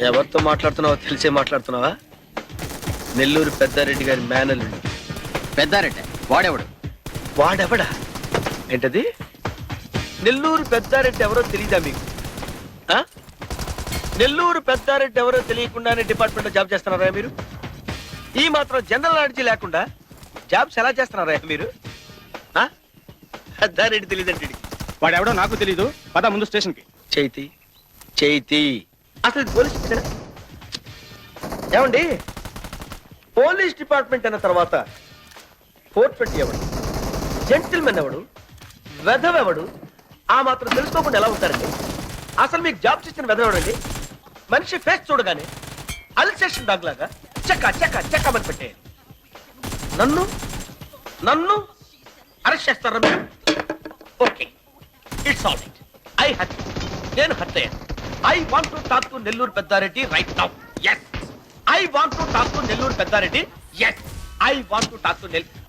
ఎవరితో మాట్లాడుతున్నావో తెలిసే మాట్లాడుతున్నావా? నెల్లూరు పెద్దారెడ్డి గారి మేనల్లుడు. పెద్దారెడ్డి వాడెవడు? వాడెవడా? ఏంటది? నెల్లూరు పెద్దారెడ్డి ఎవరో తెలీదా మీకు? ఆ? నెల్లూరు పెద్దారెడ్డి ఎవరో తెలియకుండానే డిపార్ట్మెంట్ లో జాబ్ చేస్తున్నారా మీరు? ఈ మాత్రం జనరల్ నాలెడ్జ్ లేకుండా జాబ్స్ ఎలా చేస్తున్నారా మీరు? ఆ? పెద్దారెడ్డి తెలియదండి. వాడెవడో నాకు తెలీదు. పద ముందు స్టేషన్ కి. చైతి చైతి అసలు ఇది పోలీస్ స్టేషన్ ఏమండి? పోలీస్ డిపార్ట్మెంట్ అన్న తర్వాత 420 ఎవడు, జెంటిల్మెన్ ఎవడు, వెధవెవడు, ఆ మాత్రం తెలుసుకోకుండా ఎలా ఉంటారండి? అసలు మీకు జాబ్స్ ఇచ్చిన వెధవడండి. మనిషి ఫేస్ చూడగానే అల్సేషన్ డాగ్ లాగా చెక్క చెక్క చెక్కమని పెట్టేయాలి. నన్ను నన్ను అరెస్ట్ చేస్తారా మీరు? Okay, it's all right. I hurt, నేను హర్ట్ అయ్యాను. I want to talk to Nellore Peddareddy right now. Yes, I want to talk to Nellore Peddareddy. Yes, I want to talk to Nellore.